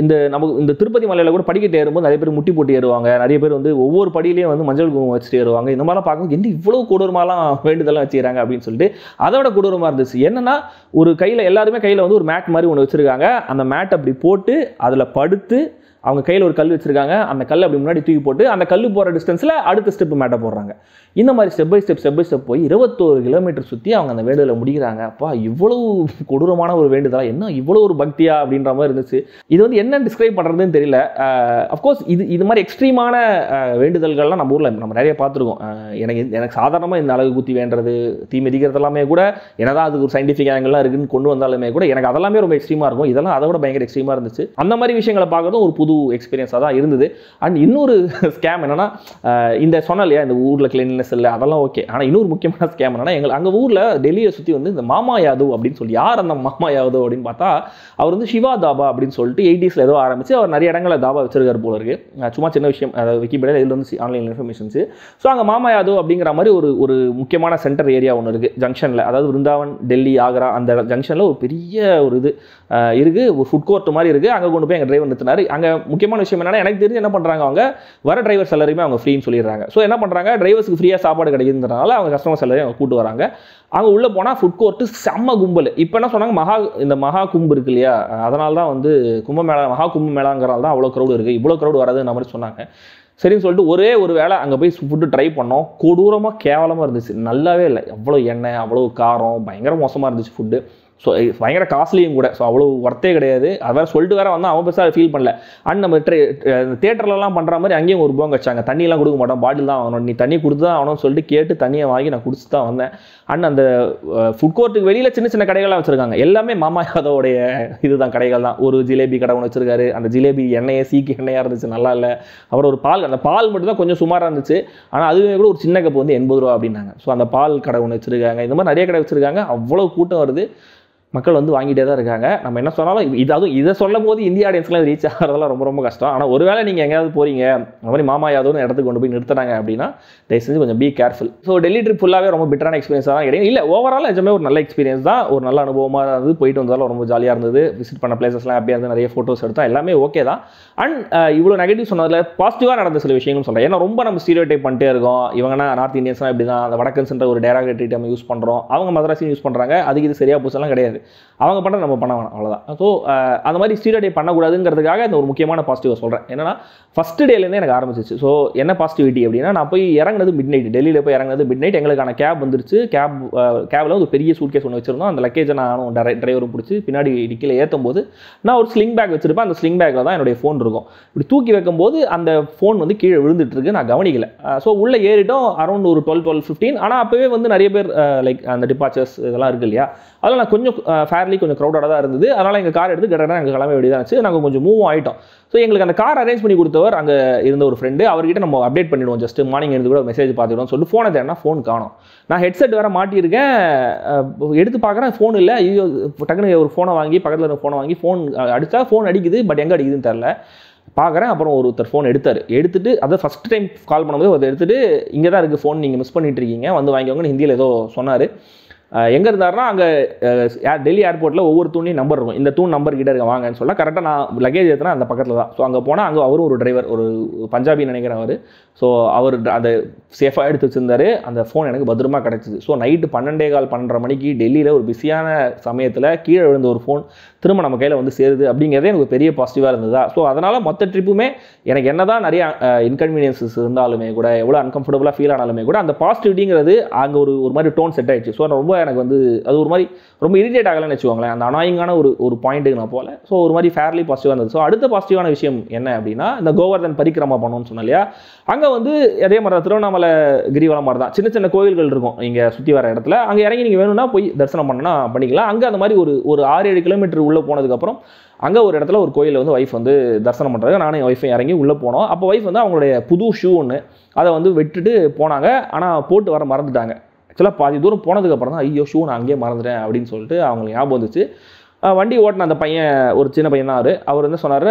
இந்த திருப்பதி மலையில் கூட படிக்கட்டு ஏறும்போது நிறைய பேர் முட்டி போட்டு ஏறுவாங்க. நிறைய பேர் வந்து ஒவ்வொரு படியிலையும் வந்து மஞ்சள் குங்குமம் வச்சுட்டு ஏறுவாங்க. இந்த மாதிரிலாம் பார்க்கும்போது என்ன இவ்வளோ கொடூரமாலாம் வேண்டுதலாம் வச்சுக்கிறாங்க அப்படின்னு சொல்லிட்டு அதோட கொடூரமாக இருந்துச்சு. என்னன்னா, ஒரு எல்லாருமே கையில் வந்து ஒரு மேட் மாதிரி ஒன்று வச்சுருக்காங்க. அந்த மேட் அப்படி போட்டு அதில் படுத்து அவங்க கையில் ஒரு கல் வச்சுருக்காங்க. அந்த கல் அப்படி முன்னாடி தூக்கி போட்டு அந்த கல் போகிற டிஸ்டன்ஸில் அடுத்த ஸ்டெப் மேட்டை போடுறாங்க. இந்த மாதிரி ஸ்டெப் பை ஸ்டெப் போய் 21 கிலோமீட்டர் சுற்றி அவங்க அந்த வேண்டுதலை முடிக்கிறாங்க. அப்பா, இவ்வளவு கொடூரமான ஒரு வேண்டுதலா, என்ன இவ்வளோ ஒரு பக்தியா அப்படின்ற மாதிரி இருந்துச்சு. இது வந்து என்ன டிஸ்கிரைப் பண்ணுறதுன்னு தெரியல. அஃப்கோர்ஸ் இது மாதிரி எக்ஸ்ட்ரீமான வேண்டுதல்கள்லாம் நம்ம ஊரில் நம்ம நிறைய பார்த்துருக்கோம். எனக்கு சாதாரணமாக இந்த அழகு குத்தி வேண்டுறது, தீ மிதிக்கிறது எல்லாமே கூட என்னதான் அதுக்கு ஒரு சயின்டிஃபிக் ஆங்கிள்லாம் இருக்குன்னு கொண்டு வந்தாலுமே கூட எனக்கு அதெல்லாமே ரொம்ப எக்ஸ்ட்ரீமாக இருக்கும். இதெல்லாம் அதை விட பயங்கர எக்ஸ்ட்ரீமாக இருந்துச்சு. அந்த மாதிரி விஷயங்களை பார்க்கறதும் ஒரு புது எக்ஸ்பீரியன்ஸாக தான் இருந்தது. அண்ட் இன்னொரு ஸ்கேம் என்னன்னா, இந்த சொன்ன இல்லையா, இந்த ஊரில் கிளீன்லினஸ் இல்லை அதெல்லாம் ஓகே. ஆனால் இன்னொரு முக்கியமான ஸ்கேம் என்னன்னா, அங்கே ஊரில் டெல்லியை சுற்றி வந்து இந்த மாமா யாதவ் அப்படின்னு சொல்லி, யார் அந்த மாமா யாதவ் அப்படின்னு பார்த்தா, அவர் வந்து சிவா தாபா அப்படின்னு சொல்லிட்டு 80s ஏதோ ஆரம்பிச்சு அவர் நிறைய இடங்களில் தாபா வச்சிருக்காரு போல இருக்கு. சும்மா சின்ன விஷயம், விக்கிபீடியா இதில் வந்து ஆன்லைன் இன்ஃபர்மேஷன்ஸ். ஸோ அங்கே மாமா யாதவ் அப்படிங்கிற மாதிரி ஒரு முக்கியமான சென்டர் ஏரியா ஒன்று இருக்குது ஜங்ஷனில். அதாவது விருந்தாவன், டெல்லி, ஆக்ரா அந்த ஜங்ஷனில் ஒரு பெரிய ஒரு இது இருக்குது, ஒரு ஃபுட் கோர்ட் மாதிரி இருக்குது. அங்கே கொண்டு போய் எங்கள் டிரைவர் நிறுத்தினார். அங்கே முக்கியமான விஷயம் என்னன்னா, எனக்கு தெரிஞ்சு என்ன பண்ணுறாங்க, அவங்க வர டிரைவர்ஸ் எல்லாருமே அவங்க ஃப்ரீன்னு சொல்லிடுறாங்க. ஸோ என்ன பண்ணுறாங்க, டிரைவர்ஸுக்கு ஃப்ரீயாக சாப்பாடு கிடைக்குதுன்றனால அவங்க கஸ்டமர்ஸ் எல்லாரையும் அவங்க கூட்டு வராங்க. அங்கே உள்ளே போனால் ஃபுட் கோர்ட்டு செம்ம கும்பல். இப்போ என்ன சொன்னாங்க, இந்த மகா கும்பு இருக்கு இல்லையா, அதனால தான் வந்து கும்பமேளா, மகா கும்ப மேளாங்கிறனால தான் அவ்வளோ க்ரௌடு இருக்குது, இவ்வளோ க்ரௌடு வராதுன்ற மாதிரி சொன்னாங்க. சரின்னு சொல்லிட்டு ஒரே ஒரு வேளை அங்கே போய் ஃபுட்டு ட்ரை பண்ணோம். கொடூரமாக கேவலமாக இருந்துச்சு, நல்லாவே இல்லை. அவ்வளோ எண்ணெய், அவ்வளோ காரம், பயங்கர மோசமாக இருந்துச்சு ஃபுட்டு. ஸோ பயங்கர காஸ்ட்லியும் கூட. ஸோ அவ்வளோ ஒர்த்தே கிடையாது. அது வேறு சொல்லிட்டு வேறு வந்து அவன் பெருசாக ஃபீல் பண்ணல. அண்ட் நம்ம தேட்டர்லலாம் பண்ணுற மாதிரி அங்கேயும் ஒரு போங்க வச்சாங்க, தண்ணியெலாம் கொடுக்க மாட்டோம், பாட்டில் தான் வாங்கணும், நீ தண்ணி கொடுத்து தான் ஆகணும்னு சொல்லிட்டு கேட்டு தண்ணியை வாங்கி நான் குடிச்சு தான் வந்தேன். அண்ட் அந்த ஃபுட் கோர்ட்டுக்கு வெளியில் சின்ன சின்ன கடைகள்லாம் வச்சுருக்காங்க. எல்லாமே மாமா யாதவோடைய இதுதான் கடைகள் தான். ஒரு ஜிலேபி கடை ஒன்று வச்சுருக்காரு. அந்த ஜிலேபி எண்ணெயே சீக்கு எண்ணெயாக இருந்துச்சு, நல்லா இல்லை. அப்புறம் ஒரு பால், அந்த பால் மட்டும் தான் கொஞ்சம் சுமாராக இருந்துச்சு. ஆனால் அதுவே கூட ஒரு சின்ன கப்பு வந்து 80 ரூபா அப்படின்னாங்க. ஸோ அந்த பால் கடை ஒன்று வச்சுருக்காங்க. இந்த மாதிரி நிறைய கடை வச்சுருக்காங்க. அவ்வளோ கூட்டம் வருது, மக்கள் வந்து வாங்கிட்டே தான் இருக்காங்க. நம்ம என்ன சொன்னாலும் இதை சொல்லும் போது இந்திய ஆடியன்ஸ்லாம் ரீச் ஆகிறதெல்லாம் ரொம்ப ரொம்ப கஷ்டம். ஆனால் ஒருவேளை நீங்கள் எங்கேயாவது போகிறீங்க, அந்த மாதிரி மாமா யாதவ்னு இடத்துக்கு கொண்டு போய் நிறுத்துறாங்க அப்படின்னா தயவு செஞ்சு கொஞ்சம் be careful. So Delhi trip ஃபுல்லாகவே ரொம்ப பெட்டரான எக்ஸ்பீரியன்ஸாக தான் கிடையாது. இல்லை, ஓவரால் நிஜமே ஒரு நல்ல எக்ஸ்பீரியன்ஸ் தான், ஒரு நல்ல அனுபவமாக இருந்தது. போயிட்டு வந்தாலும் ரொம்ப ஜாலியாக இருந்தது. விசிட் பண்ண பிளேசஸ்லாம் ஹாப்பியாக இருந்து நிறைய ஃபோட்டோஸ் எடுத்தோம், எல்லாமே ஓகே தான். அண்ட் இவ்வளோ நெகட்டிவ் சொன்னதில் பாசிட்டிவாக நடந்த சில விஷயங்களும் சொல்கிறேன். ஏன்னா ரொம்ப நம்ம ஸ்டீரியோடைப் பண்ணிட்டே இருக்கோம். இவங்கன்னா நார்த் இந்தியன்ஸ்லாம் இப்படி தான், அந்த வடக்கன்ஸ்ன்ற ஒரு டேரக்டரி நம்ம யூஸ் பண்ணுறோம், அவங்க மதராசியும் யூஸ் பண்ணுறாங்க, அதுக்கு இது சரியாக போச்செல்லாம் கிடையாது. கிடையாது. அவங்க பண்ணுறது நம்ம பண்ண வேணாம், அவ்வளோதான். ஸோ அந்த மாதிரி ஸ்டீரியோடைப் பண்ணக்கூடாதுங்கிறதுக்காக இந்த ஒரு முக்கியமான பாசிட்டிவை சொல்கிறேன். என்னன்னா ஃபஸ்ட்டு டேலேருந்தே எனக்கு ஆரம்பிச்சிச்சு. ஸோ என்ன பாசிட்டிவிட்டி அப்படின்னா, நான் போய் இறங்குனது மிட் நைட், டெல்லியில் போய் இறங்குனது மிட் நைட். எங்களுக்கான கேப் வந்துருச்சு. கேபில் ஒரு பெரிய சூட்கேஸ் ஒன்று வச்சிருந்தோம். அந்த லக்கேஜை நானும் டிரைவரும் பிடிச்சி பின்னாடி டிக்கில் ஏற்றும் போது நான் ஒரு ஸ்லிங் பேக் வச்சிருப்பேன். அந்த ஸ்லிங் பேக்கில் தான் என்னுடைய ஃபோன் இருக்கும். இப்படி தூக்கி வைக்கும்போது அந்த ஃபோன் வந்து கீழே விழுந்துட்டு இருக்கு, நான் கவனிக்கல. ஸோ உள்ளே ஏறிட்டோம் அரௌண்ட் ஒரு 12-15. ஆனால் அப்போவே வந்து நிறைய பேர் லைக் அந்த டிபார்ச்சர்ஸ் இதெல்லாம் இருக்குது இல்லையா, அதெல்லாம் நான் கொஞ்சம் ஃபேர்லி கொஞ்சம் க்ரௌடாக தான் இருந்தது. அதனால் எங்கள் கார் எடுத்து கிட்டத்தட்ட எங்கள் கிளம்ப வேண்டியதாக இருந்துச்சு. நாங்கள் கொஞ்சம் மூவ் ஆகிட்டோம். ஸோ எங்களுக்கு அந்த கார் அரேஞ்ச் பண்ணி கொடுத்தவர் அங்கே இருந்த ஒரு ஃப்ரெண்டு. அவர்கிட்ட நம்ம அப்டேட் பண்ணிவிடுவோம், ஜஸ்ட் மார்னிங் எழுந்து கூட மெசேஜ் பார்த்துக்கிட்டோம் சொல்லிட்டு ஃபோனை தேடினா ஃபோன் காணோம். நான் ஹெட்செட் வேறு மாட்டியிருக்கேன், எடுத்து பார்க்குறேன் ஃபோன் இல்லை. ஐயோ, டக்குன்னு ஒரு ஃபோனை வாங்கி பக்கத்தில் இருக்க ஃபோனை வாங்கி ஃபோன் அடித்தா ஃபோன் அடிக்குது, பட் எங்கே அடிக்குதுன்னு தெரில. பார்க்குறேன். அப்புறம் ஒருத்தர் ஃபோன் எடுத்துட்டு அதை ஃபஸ்ட் டைம் கால் பண்ணும்போது அதை எடுத்துகிட்டு இங்கே தான் இருக்குது ஃபோன், நீங்கள் மிஸ் பண்ணிட்டு இருக்கீங்க, வந்து வாங்கிக்கோங்கன்னு ஹிந்தியில் ஏதோ சொன்னார். எங்கே இருந்தாருன்னா அங்கே டெல்லி ஏர்போர்ட்டில் ஒவ்வொரு தூண்லையும் நம்பர் இருக்கும். இந்த தூண் நம்பர் கிட்ட இருக்க வாங்கன்னு சொல்ல கரெக்டாக நான் லக்கேஜ் ஏற்றினா அந்த பக்கத்தில் தான். ஸோ அங்கே போனால் அங்கே அவரும் ஒரு டிரைவர், ஒரு பஞ்சாபி நினைக்கிறேன் அவர். ஸோ அவர் அதை சேஃபாக எடுத்து வச்சுருந்தார். அந்த ஃபோன் எனக்கு பத்திரமா கிடச்சிது. ஸோ நைட்டு 12:15 மணிக்கு டெல்லியில் ஒரு பிஸியான சமயத்தில் கீழே விழுந்த ஒரு ஃபோன் திரும்ப நம்ம கையில் வந்து சேருது அப்படிங்கிறதே எனக்கு பெரிய பாசிட்டிவாக இருந்ததா. ஸோ அதனால் மொத்த ட்ரிப்புமே எனக்கு என்ன தான் நிறைய இன்கன்வீனியன்ஸஸ் இருந்தாலுமே கூட, எவ்வளோ அன்கம்ஃபர்டபுளாக ஃபீல் ஆனாலுமே கூட, அந்த பாசிட்டிவிட்டிங்கிறது அங்கே ஒரு மாதிரி டோன் செட் ஆகிடுச்சு. ஸோ ரொம்ப எனக்கு வந்து அது ஒரு மாதிரி ரொம்ப இரிட்டேட் ஆகலன்னு வச்சுக்கோங்களேன். அந்த அனாயிங்கான ஒரு பாயிண்ட்டுக்கு நான் போகல. ஸோ ஒரு மாதிரி ஃபேர்லி பாசிட்டிவாக இருந்தது. ஸோ அடுத்த பாசிட்டிவான விஷயம் என்ன அப்படின்னா, இந்த கோவர்தன் பரிக்கிரமா பண்ணணும்னு சொன்னேன் இல்லையா, அங்கே வந்து அதே மாதிரி திருவண்ணாமலை கிரிவலம் மாதிரி தான் சின்ன சின்ன கோயில்கள் இருக்கும் இங்கே சுற்றி வர இடத்துல. அங்கே இறங்கி நீங்கள் வேணும்னா போய் தரிசனம் பண்ணனா பண்ணிக்கலாம். அங்கே அந்த மாதிரி ஒரு 6-7 கிலோமீட்டர் உள்ளே போனதுக்கப்புறம் அங்கே ஒரு இடத்துல ஒரு கோயிலில் வந்து ஒய்ஃப் வந்து தரிசனம் பண்ணுறாங்க. நானும் என் ஒய்ஃபை இறங்கி உள்ளே போனோம். அப்போ ஒய்ஃப் வந்து அவங்களுடைய புது ஷூ ஒன்று அதை வந்து விட்டுட்டு போனாங்க. ஆனால் போட்டு வர மறந்துட்டாங்க. ஆக்சுவலாக பாதி தூரம் போனதுக்கப்புறம் தான் ஐயோ ஷூ நான் அங்கேயே மறந்துட்டேன் அப்படின்னு சொல்லிட்டு அவங்களுக்கு ஞாபகம் வந்துச்சு. வண்டி ஓட்டின அந்த பையன் ஒரு சின்ன பையன் தான் அவர் வந்து சொன்னார்,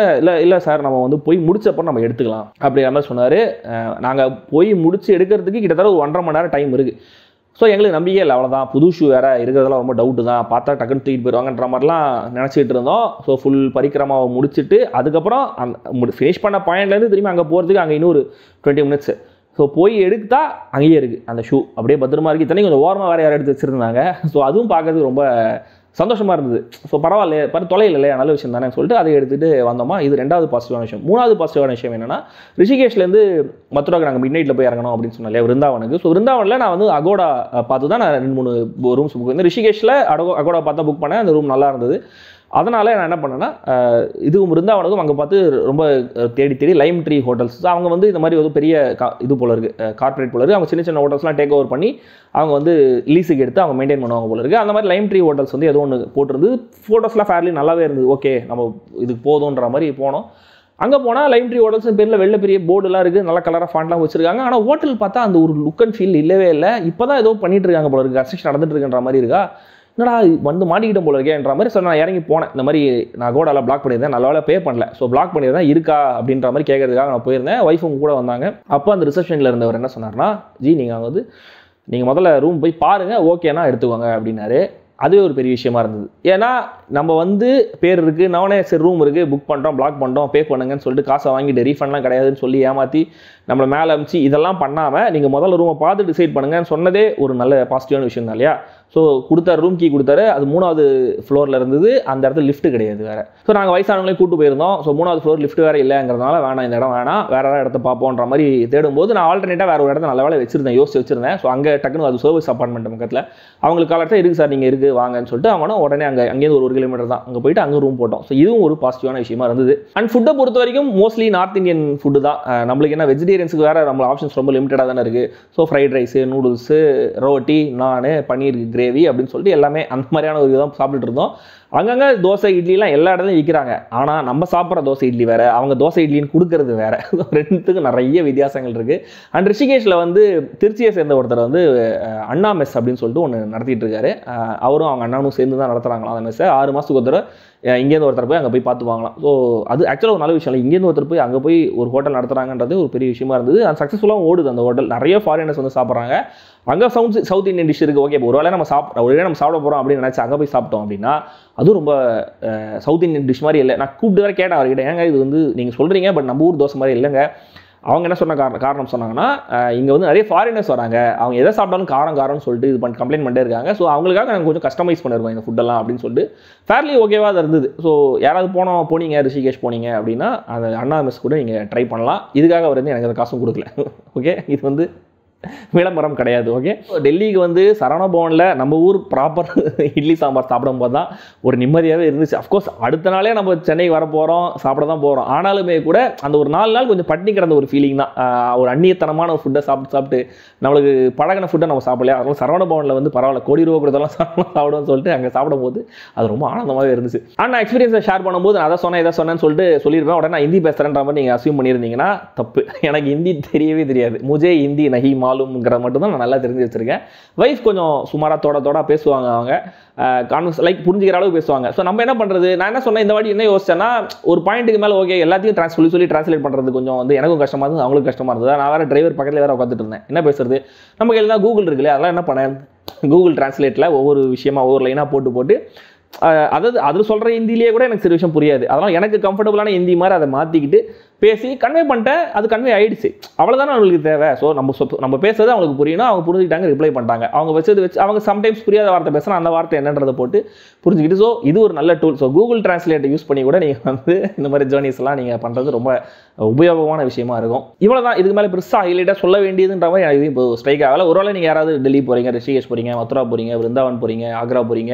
இல்லை சார் நம்ம வந்து போய் முடிச்சப்போ நம்ம எடுத்துக்கலாம் அப்படிங்கிற மாதிரி சொன்னார். நாங்கள் போய் முடிச்சு எடுக்கிறதுக்கு கிட்டத்தட்ட ஒரு 1.5 மணி நேரம் டைம் இருக்குது. ஸோ எங்களுக்கு நம்பிக்கை இல்லை, அவ்வளோதான் புது ஷூ வேறு இருக்கிறதெல்லாம் ரொம்ப டவுட்டு தான், பார்த்தா டக்குன்னு தூக்கிட்டு போயிடுவாங்கன்ற மாதிரிலாம் நினச்சிக்கிட்டு இருந்தோம். ஸோ ஃபுல் பரிக்கிரமாவை முடிச்சுட்டு அதுக்கப்புறம் அந்த ஃபினிஷ் பண்ண பாயிண்ட்லேருந்து திரும்பி அங்கே போகிறதுக்கு அங்கே இன்னொரு 20 மினிட்ஸ். ஸோ போய் எடுத்தா அங்கேயே இருக்குது அந்த ஷூ, அப்படியே பத்திரமா இருக்குது. இத்தனை கொஞ்சம் ஓரமாக வேறு யாரும் எடுத்து வச்சுருந்தாங்க. ஸோ அதுவும் பார்க்கறதுக்கு ரொம்ப சந்தோஷமாக இருந்தது. ஸோ பரவாயில்ல தொலையில் இல்லையா, நல்ல விஷயம் தானே சொல்லிட்டு அதை எடுத்துகிட்டு வந்தோமா. இது 2வது பாசிட்டிவான விஷயம். 3வது பாசிட்டிவான விஷயம் என்னென்னா, ரிஷிகேஷ்லேருந்து மதுராவுக்கு நாங்கள் மிட் நைட்டில் போய் இறங்கணும் அப்படின்னு சொன்னாலே விருந்தாவனுக்கு. ஸோ விருந்தாவனில் நான் வந்து அகோடா பார்த்து தான் நான் 2-3 ரூம்ஸ் புக் பண்ணேன். ரிஷிகேஷில் அகோடா பார்த்தா புக் பண்ணேன். அந்த ரூம் நல்லா இருந்தது. அதனால் நான் என்ன பண்ணேன்னா, இதுவும் இருந்தாவனுக்கும் அங்கே பார்த்து ரொம்ப தேடி லைம் ட்ரீ ஹோட்டல்ஸ், அவங்க வந்து இந்த மாதிரி ஒரு பெரிய இது போல இருக்குது, கார்பரேட் போல இருக்குது. அவங்க சின்ன சின்ன ஹோட்டல்ஸ்லாம் டேக் ஓவர் பண்ணி அவங்க வந்து லீஸுக்கு எடுத்து அவங்க மெயின்டைன் பண்ணுவாங்க போல இருக்குது. அந்த மாதிரி லைம் ட்ரீ ஹோட்டல்ஸ் வந்து ஏதோ ஒன்று போட்டிருந்து ஃபோட்டோஸ்லாம் ஃபேர்லி நல்லாவே இருந்தது. ஓகே நம்ம இதுக்கு போதுன்ற மாதிரி போனோம். அங்கே போனால் லைம் ட்ரீ ஹோட்டல்ஸ் பேரில் வெளில பெரிய போர்டுலாம் இருக்குது, நல்ல கலராக ஃபாண்ட்லாம் வச்சுருக்காங்க. ஆனால் ஹோட்டல் பார்த்தா அந்த ஒரு லுக் அண்ட் ஃபீல் இல்லவே இல்லை. இப்போ தான் ஏதோ பண்ணிட்டு இருக்காங்க போல இருக்குது, கன்ஸ்ட்ரக்ஷன் நடந்துட்டு இருக்குன்ற மாதிரி இருக்கா. என்னடா வந்து மாட்டிக்கிட்ட போல இருக்கேன்ற மாதிரி. ஸோ நான் இறங்கி போனேன். இந்த மாதிரி நான் கோடாலாம் பிளாக் பண்ணியிருந்தேன், நல்ல வேலை பே பண்ணல. ஸோ பிளாக் பண்ணியிருந்தேன் இருக்கா அப்படின்ற மாதிரி கேட்கறதுக்காக நான் போயிருந்தேன். ஒய்ஃபும் கூட வந்தாங்க. அப்போ அந்த ரிசப்ஷனில் இருந்தவர் என்ன சொன்னார்னா, ஜி நீங்கள் வந்து நீங்கள் முதல்ல ரூம் போய் பாருங்கள், ஓகேனா எடுத்துக்கோங்க அப்படின்னாரு. அதுவே ஒரு பெரிய விஷயமா இருந்தது. ஏன்னா நம்ம வந்து பேர் இருக்குது, நானே சரி ரூம் இருக்குது புக் பண்ணுறோம், பிளாக் பண்ணுறோம், பே பண்ணுங்கன்னு சொல்லிட்டு காசை வாங்கிட்டு ரீஃபண்ட்லாம் கிடையாதுன்னு சொல்லி ஏமாற்றி நம்மளை மேலே அமிச்சு இதெல்லாம் பண்ணாமல் நீங்கள் முதல்ல ரூமை பார்த்து டிசைட் பண்ணுங்கன்னு சொன்னதே ஒரு நல்ல பாசிட்டிவான விஷயம் தான் இல்லையா. ஸோ கொடுத்தாரு, ரூம் கீ கொடுத்தாரு. அது 3வது ஃப்ளோரில் இருந்தது. அந்த இடத்துல லிஃப்ட் கிடையாது வேறு. ஸோ நாங்கள் வயசானவங்களே கூட்டு போயிருந்தோம். ஸோ 3வது ஃப்ளோர் லிஃப்ட் வேறு இல்லைங்கிறதுனால வேணாம் இந்த இடம் வேணாம், வேறு இடத்த பார்ப்போன்ற மாதிரி தேடும்போது நான் ஆல்டர்னேட்டாக வேறு ஒரு இடத்த நல்ல வேலை யோசிச்சு வச்சிருந்தேன். ஸோ அங்கே டக்குன்னு அது சர்வீஸ் அப்பார்ட்மெண்ட் பக்கத்தில் அவங்களுக்கு காலத்தில் இருக்குது சார், நீங்கள் இருக்குது வாங்கன்னு சொல்லிட்டு அவங்க உடனே அங்கேருந்து ஒரு கிலோமீட்டர் தான் அங்கே போயிட்டு அங்கே ரூம் போட்டோம். ஸோ இதுவும் ஒரு பாசிட்டிவான விஷயமா இருந்தது. அண்ட் ஃபுட்டை பொறுத்த வரைக்கும் மோஸ்ட்லி நார்த் இந்தியன் ஃபுட்டு தான். நம்மளுக்கு என்ன வெஜிடேரியன்ஸுக்கு வேறு நம்ம ஆப்ஷன்ஸ் ரொம்ப லிமிட்டடாக தானே இருக்குது. So fried rice, noodles, roti, நான், பன்னீர் கிரேவி அப்படின்னு சொல்லிட்டு எல்லாமே அந்த மாதிரியான ஒரு இதுதான் சாப்பிட்டுட்டு இருந்தோம். அங்கங்கே தோசை இட்லிலாம் எல்லா இடத்துலையும் விற்கிறாங்க. ஆனால் நம்ம சாப்பிட்ற தோசை இட்லி வேறு, அவங்க தோசை இட்லின்னு கொடுக்கறது வேறு. ரெண்டுத்துக்கும் நிறைய வித்தியாசங்கள் இருக்குது. அண்ட் ரிஷிகேஷில் வந்து திருச்சியை சேர்ந்த ஒருத்தர் வந்து அண்ணா மெஸ் அப்படின்னு சொல்லிட்டு ஒன்று நடத்திட்டு இருக்காரு. அவரும் அவங்க அண்ணானும் சேர்ந்து தான் நடத்துகிறாங்களாம் அந்த மெஸ்ஸை. 6 மாதத்துக்கு ஒருத்தர் இங்கேருந்து ஒருத்தர் போய் அங்கே போய் பார்த்து வாங்கலாம். ஸோ அது ஆக்சுவலாக ஒரு நல்ல விஷயம் இல்லை. இங்கேருந்து ஒருத்தர் போய் அங்கே போய் ஒரு ஹோட்டல் நடத்துகிறாங்கன்றது ஒரு பெரிய விஷயமா இருந்தது. அது சக்ஸஸ்ஃபுல்லாக ஓடுது அந்த ஹோட்டல். நிறைய ஃபாரினர்ஸ் வந்து சாப்பிட்றாங்க. அங்கே சவுத் இந்தியன் டிஷ் இருக்குது. ஓகே, ஒரு வேளை நம்ம சாப்பிட போகிறோம் அப்படின்னு நினச்சி அங்கே போய் சாப்பிட்டோம் அப்படின்னா அதுவும் ரொம்ப சவுத் இந்தியன் டிஷ் மாதிரி இல்லை. நான் கூப்பிட்டு வேறு கேட்டேன் அவர்கிட்ட, ஏங்க இது வந்து நீங்கள் சொல்கிறீங்க பட் நம்ம ஊர் தோசை மாதிரி இல்லைங்க, அவங்க என்ன சொன்ன காரணம் சொன்னாங்கன்னா, இங்கே வந்து நிறைய ஃபாரினர்ஸ் வராங்க, அவங்க எதை சாப்பிட்டாலும் காரம்னு சொல்லிட்டு இது கம்ப்ளைண்ட் பண்ணிட்டே இருக்காங்க. ஸோ அவங்களுக்காக நாங்கள் கொஞ்சம் கஸ்டமைஸ் பண்ணிருக்கோம் இந்த ஃபுட்டெல்லாம் அப்படின்னு சொல்லிட்டு ஃபேர்லி ஓகேவாக அது இருந்தது. ஸோ யாராவது போனீங்க ரிஷிகேஷ் போனீங்க அப்படின்னா அந்த அண்ணா மெஸ் கூட நீங்கள் ட்ரை பண்ணலாம். இதுக்காக அவர் வந்து எனக்கு அந்த காசும் கொடுக்கல. ஓகே, இது வந்து விளம்பரம் கிடையாது. ஓகே, டெல்லிக்கு வந்து சரவண பவனில் நம்ம ஊர் ப்ராப்பர் இட்லி சாம்பார் சாப்பிடும்போது தான் ஒரு நிம்மதியாகவே இருந்துச்சு. அஃப்கோர்ஸ் அடுத்த நாளே நம்ம சென்னை வர போகிறோம், சாப்பிட தான் போகிறோம். ஆனாலுமே கூட அந்த ஒரு 4 நாள் கொஞ்சம் பட்டினி கிடந்த ஒரு ஃபீலிங் தான். ஒரு அந்நியத்தனமான ஒரு ஃபுட்டை சாப்பிட்டு நம்மளுக்கு பழகின ஃபுட்டை நம்ம சாப்பிடலையா. அதனால சரவண பவனில் வந்து பரவாயில்ல, கோடி ரூபா கொடுத்தாலும் சாப்பிடுவோம்னு சொல்லிட்டு அங்கே சாப்பிடும் போது அது ரொம்ப ஆனந்தமாகவே இருந்துச்சு. ஆனால் நான் எக்ஸ்பீரியன்ஸை ஷேர் பண்ணும்போது நான் அதை சொன்னேன்னு சொல்லிட்டு சொல்லியிருப்பேன். உடனே நான் ஹிந்தி பேசுகிறேன்ற மாதிரி நீங்கள் அசியூம் பண்ணியிருந்தீங்கன்னா தப்பு. எனக்கு ஹிந்தி தெரியவே தெரியாது. முஜே ஹிந்தி நஹி மாலும்ங்கிறத மட்டும் தான் நான் நல்லா தெரிஞ்சு வச்சிருக்கேன். வைஃப் கொஞ்சம் சுமாராக தோட பேசுவாங்க. அவங்க லைக் புரிஞ்சுக்கிற அளவுக்கு பேசுவாங்க. ஸோ நம்ம என்ன பண்ணுறது, நான் என்ன சொன்னேன் இந்த வாட்டி என்ன யோசிச்சேன்னா, ஒரு பாயிண்ட்டுக்கு மேலே ஓகே எல்லாத்தையும் சொல்லி ட்ரான்ஸ்லேட் பண்ணுறது கொஞ்சம் வந்து எனக்கும் கஷ்டமாக இருந்தது, அவங்களுக்கு கஷ்டமாக இருந்தது. நான் வேறு டிரைவர் பக்கத்தில் வேறு உட்காந்துட்டு இருந்தேன். என்ன பேசுறது, நம்ம கையில் தான் கூகுள் இருக்குல்ல, அதெல்லாம் என்ன பண்ணேன், கூகுள் டிரான்ஸ்லேட்டில் ஒவ்வொரு விஷயமா ஒவ்வொரு லைனாக போட்டு அதாவது அது சொல்கிற ஹிந்திலேயே கூட எனக்கு சில விஷயம் புரியாது. அதனால் எனக்கு கம்ஃபர்டபுளான ஹிந்தி மாதிரி அதை மாற்றிக்கிட்டு பேசி கன்வே பண்ணிட்டேன். அது கன்வே ஆகிடுச்சு, அவ்வளோதானே அவங்களுக்கு தேவை. ஸோ நம்ம பேசுறது அவங்களுக்கு புரியணும், அவங்க புரிஞ்சுக்கிட்டாங்க, ரிப்ளை பண்ணிட்டாங்க. அவங்க வச்சு அவங்க சம்டைம்ஸ் புரியாத வார்த்தை பேசுனா அந்த வார்த்தை என்னன்றதை போட்டு புரிஞ்சுக்கிட்டு. ஸோ இது ஒரு நல்ல டூல். ஸோ கூகுள் டிரான்ஸ்லேட்டை யூஸ் பண்ணி கூட நீங்கள் வந்து இந்த மாதிரி ஜேர்னிஸ்லாம் நீங்கள் பண்ணுறது ரொம்ப உபயோகமான விஷயமா இருக்கும். இவ்வளோ தான், இதுக்கு மேலே பெருசாக ஹைலைட்டாக சொல்ல வேண்டியதுன்ற மாதிரி எனக்கு இப்போ ஸ்ட்ரைக் ஆகலை. ஒருவேளை நீங்கள் யாராவது டெல்லி போகிறீங்க, ரிஷிகேஷ் போகிறீங்க, மதுரா போகிறீங்க, விருந்தாவன் போகிறீங்க, ஆக்ரா போகிறீங்க,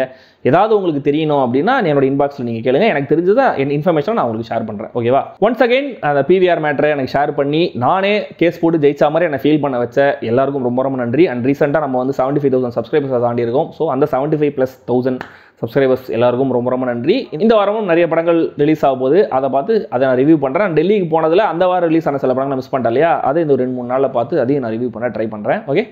ஏதாவது உங்களுக்கு தெரியணும் அப்படின்னா என்னோட இன்பாக்ஸில் நீங்கள் கேளுங்க. எனக்கு தெரிஞ்சதை என் இன்ஃபர்மேஷன் நான் உங்களுக்கு ஷேர் பண்ணுறேன். ஓகேவா? ஒன்ஸ் அகைன் அந்த பிவிஆர் மேட்டரை எனக்கு ஷேர் பண்ணி நானே கேஸ் போட்டு ஜெயிச்சா மாதிரி என்னை ஃபீல் பண்ண வச்ச எல்லாருக்கும் ரொம்ப ரொம்ப நன்றி. அண்ட் ரீசெண்டாக நம்ம வந்து 75,000 சப்ஸ்கிரைபர்ஸை தாண்டி இருக்கோம். ஸோ அந்த 75,000+ சப்ஸ்கிரைபர்ஸ் எல்லாருக்கும் ரொம்ப ரொம்ப நன்றி. இந்த வாரமும் நிறைய படங்கள் ரிலீஸ் ஆக போது, அதை பார்த்து அதை நான் ரிவ்யூ பண்ணுறேன். டெல்லிக்கு போனதில் அந்த வாரம் ரிலீஸ் ஆன சில படங்களை மிஸ் பண்ணிட்டேன் இல்லையா, அதை இந்த 2-3 நாளில் பார்த்து அதையும் நான் ரிவ்யூ பண்ண ட்ரை பண்ணுறேன். ஓகே.